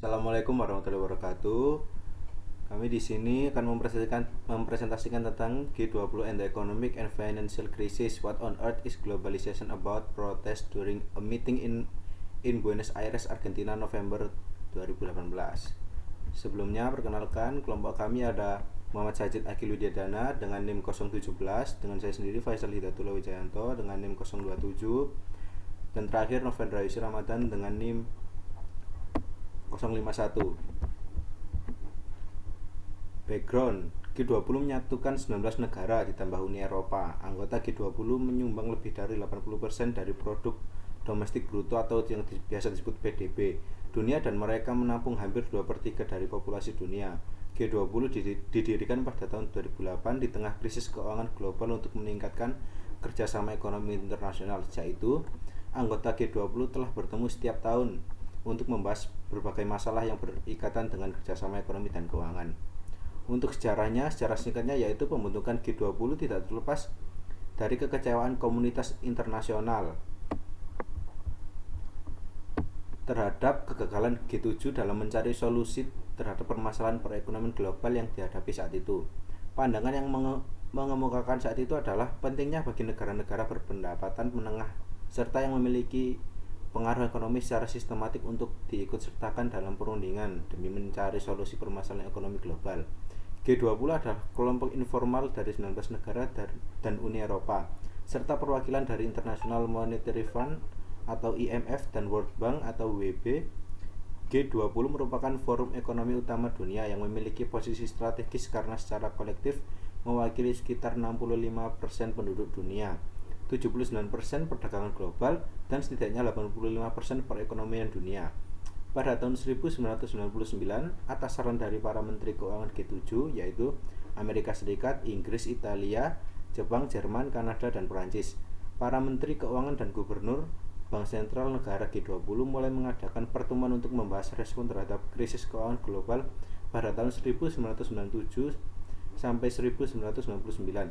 Assalamualaikum warahmatullahi wabarakatuh. Kami di sini akan mempresentasikan tentang G20 and the Economic and Financial Crisis. What on earth is globalization about? Protest during a meeting in Buenos Aires, Argentina, November 2018. Sebelumnya, perkenalkan kelompok kami ada Muhammad Sajid Akil Widyadana dengan NIM 017, dengan saya sendiri Faisal Hidayatullah Wijayanto dengan NIM 027, dan terakhir Novendra Yusri Ramadan dengan NIM 051. Background: G20 menyatukan 19 negara ditambah Uni Eropa. Anggota G20 menyumbang lebih dari 80% dari produk domestik bruto atau yang biasa disebut PDB dunia, dan mereka menampung hampir 2/3 dari populasi dunia. G20 didirikan pada tahun 2008 di tengah krisis keuangan global untuk meningkatkan kerjasama ekonomi internasional. Sejak itu, anggota G20 telah bertemu setiap tahun untuk membahas berbagai masalah yang berikatan dengan kerjasama ekonomi dan keuangan. Untuk sejarahnya, secara singkatnya yaitu pembentukan G20 tidak terlepas dari kekecewaan komunitas internasional terhadap kegagalan G7 dalam mencari solusi terhadap permasalahan perekonomian global yang dihadapi saat itu. Pandangan yang mengemukakan saat itu adalah pentingnya bagi negara-negara berpendapatan menengah serta yang memiliki pengaruh ekonomi secara sistematik untuk diikutsertakan dalam perundingan demi mencari solusi permasalahan ekonomi global. G20 adalah kelompok informal dari 19 negara dan Uni Eropa, serta perwakilan dari International Monetary Fund atau IMF dan World Bank atau WB. G20 merupakan forum ekonomi utama dunia yang memiliki posisi strategis karena secara kolektif mewakili sekitar 65% penduduk dunia, 79% perdagangan global, dan setidaknya 85% perekonomian dunia. Pada tahun 1999, atas saran dari para menteri keuangan G7 yaitu Amerika Serikat, Inggris, Italia, Jepang, Jerman, Kanada, dan Perancis, para menteri keuangan dan gubernur Bank Sentral negara G20 mulai mengadakan pertemuan untuk membahas respon terhadap krisis keuangan global pada tahun 1997 sampai 1999.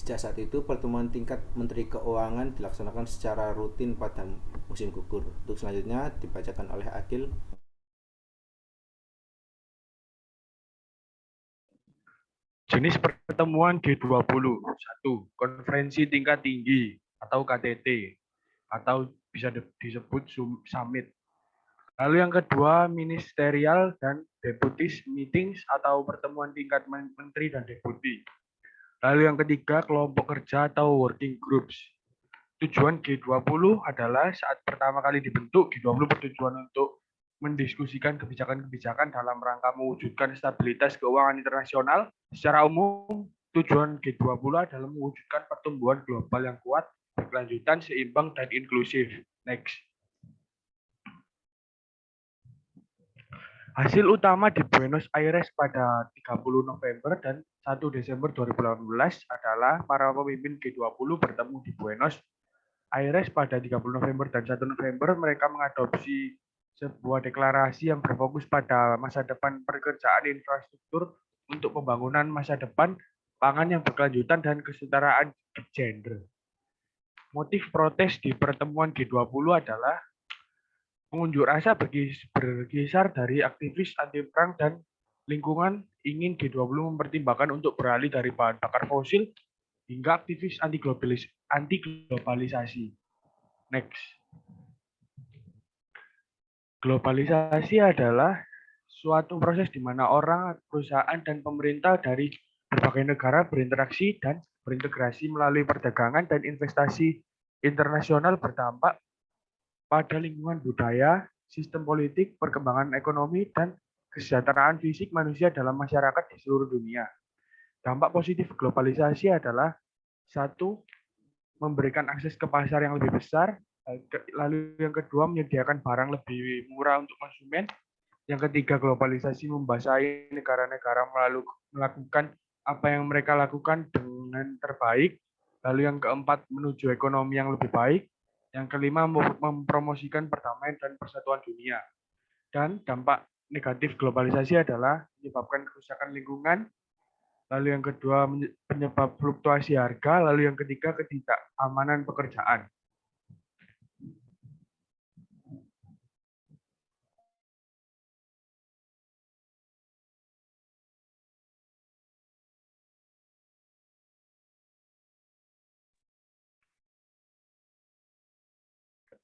Sejak saat itu, pertemuan tingkat Menteri Keuangan dilaksanakan secara rutin pada musim gugur. Untuk selanjutnya dibacakan oleh Akil. Jenis pertemuan G20. 1. Konferensi tingkat tinggi atau KTT atau bisa disebut summit. Lalu yang kedua, ministerial dan deputies meetings atau pertemuan tingkat menteri dan deputi. Lalu yang ketiga, kelompok kerja atau working groups. Tujuan G20 adalah saat pertama kali dibentuk, G20 bertujuan untuk mendiskusikan kebijakan-kebijakan dalam rangka mewujudkan stabilitas keuangan internasional. Secara umum, tujuan G20 adalah mewujudkan pertumbuhan global yang kuat, berkelanjutan, seimbang, dan inklusif. Next. Hasil utama di Buenos Aires pada 30 November dan 1 Desember 2018 adalah para pemimpin G20 bertemu di Buenos Aires pada 30 November dan 1 November. Mereka mengadopsi sebuah deklarasi yang berfokus pada masa depan pekerjaan infrastruktur untuk pembangunan masa depan, pangan yang berkelanjutan, dan kesetaraan gender. Motif protes di pertemuan G20 adalah pengunjuk rasa berkisar dari aktivis anti perang dan lingkungan ingin G20 mempertimbangkan untuk beralih dari bahan bakar fosil hingga aktivis anti globalisasi. Next. Globalisasi adalah suatu proses di mana orang, perusahaan, dan pemerintah dari berbagai negara berinteraksi dan berintegrasi melalui perdagangan dan investasi internasional berdampak pada lingkungan budaya, sistem politik, perkembangan ekonomi, dan kesejahteraan fisik manusia dalam masyarakat di seluruh dunia. Dampak positif globalisasi adalah 1. Memberikan akses ke pasar yang lebih besar. Lalu yang kedua, menyediakan barang lebih murah untuk konsumen. Yang ketiga, globalisasi membasahi negara-negara melakukan apa yang mereka lakukan dengan terbaik. Lalu yang keempat, menuju ekonomi yang lebih baik. Yang kelima, mempromosikan perdamaian dan persatuan dunia. Dan dampak negatif globalisasi adalah menyebabkan kerusakan lingkungan. Lalu yang kedua, penyebab fluktuasi harga. Lalu yang ketiga, ketidakamanan pekerjaan.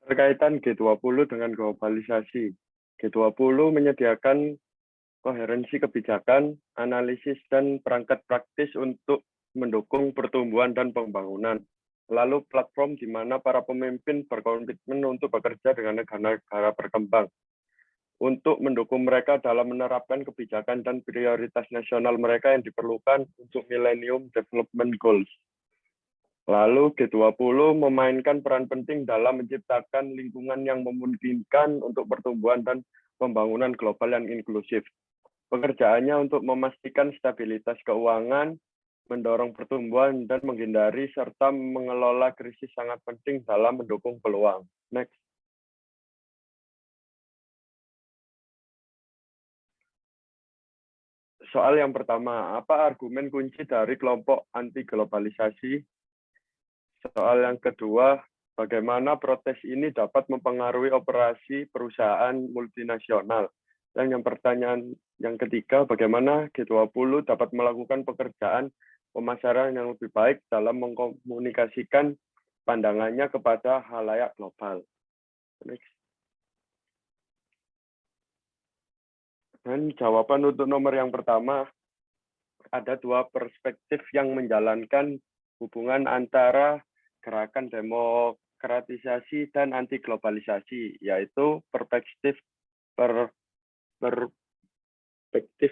Berkaitan G20 dengan globalisasi. G20 menyediakan koherensi kebijakan, analisis, dan perangkat praktis untuk mendukung pertumbuhan dan pembangunan. Lalu platform di mana para pemimpin berkomitmen untuk bekerja dengan negara-negara berkembang untuk mendukung mereka dalam menerapkan kebijakan dan prioritas nasional mereka yang diperlukan untuk Millennium Development Goals. Lalu G20 memainkan peran penting dalam menciptakan lingkungan yang memungkinkan untuk pertumbuhan dan pembangunan global yang inklusif. Pekerjaannya untuk memastikan stabilitas keuangan, mendorong pertumbuhan, dan menghindari serta mengelola krisis sangat penting dalam mendukung peluang. Next. Soal yang pertama, apa argumen kunci dari kelompok anti globalisasi? Soal yang kedua, bagaimana protes ini dapat mempengaruhi operasi perusahaan multinasional? Dan yang pertanyaan yang ketiga, bagaimana G20 dapat melakukan pekerjaan pemasaran yang lebih baik dalam mengkomunikasikan pandangannya kepada khalayak global? Next. Dan jawaban untuk nomor yang pertama, ada dua perspektif yang menjalankan hubungan antara gerakan demokratisasi dan anti globalisasi, yaitu perspektif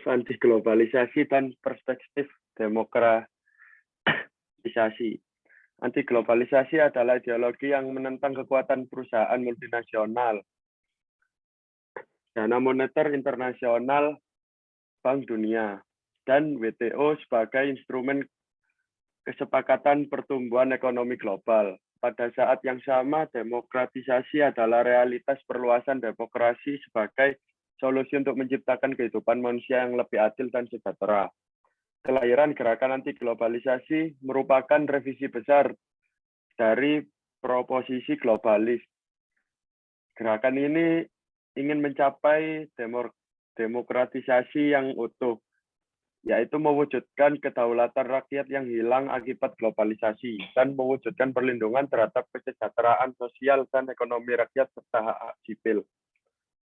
anti globalisasi dan perspektif demokratisasi. Anti globalisasi adalah ideologi yang menentang kekuatan perusahaan multinasional, Dana Moneter Internasional, Bank Dunia, dan WTO sebagai instrumen kesepakatan pertumbuhan ekonomi global. Pada saat yang sama, demokratisasi adalah realitas perluasan demokrasi sebagai solusi untuk menciptakan kehidupan manusia yang lebih adil dan sejahtera. Kelahiran gerakan anti globalisasi merupakan revisi besar dari proposisi globalis. Gerakan ini ingin mencapai demokratisasi yang utuh, yaitu mewujudkan kedaulatan rakyat yang hilang akibat globalisasi dan mewujudkan perlindungan terhadap kesejahteraan sosial dan ekonomi rakyat serta hak sipil.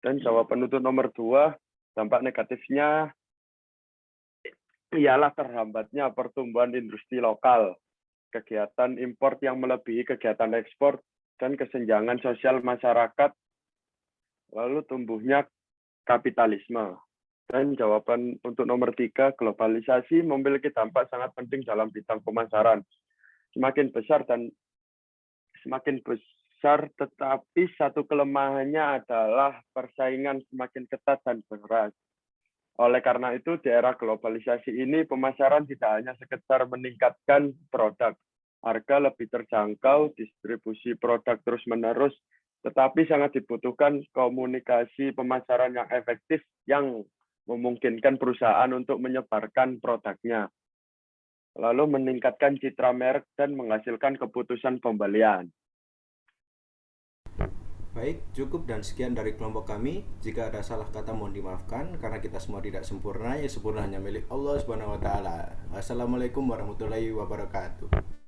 Dan jawaban untuk nomor 2, dampak negatifnya ialah terhambatnya pertumbuhan industri lokal, kegiatan impor yang melebihi kegiatan ekspor, dan kesenjangan sosial masyarakat, lalu tumbuhnya kapitalisme. Dan jawaban untuk nomor 3, globalisasi memiliki dampak sangat penting dalam bidang pemasaran. Semakin besar, tetapi satu kelemahannya adalah persaingan semakin ketat dan keras. Oleh karena itu, di era globalisasi ini, pemasaran tidak hanya sekedar meningkatkan produk, harga lebih terjangkau, distribusi produk terus-menerus, tetapi sangat dibutuhkan komunikasi pemasaran yang efektif yang memungkinkan perusahaan untuk menyebarkan produknya, lalu meningkatkan citra merek dan menghasilkan keputusan pembelian. Baik, cukup dan sekian dari kelompok kami. Jika ada salah kata mohon dimaafkan karena kita semua tidak sempurna, ya sempurna hanya milik Allah Subhanahu wa taala. Wassalamualaikum warahmatullahi wabarakatuh.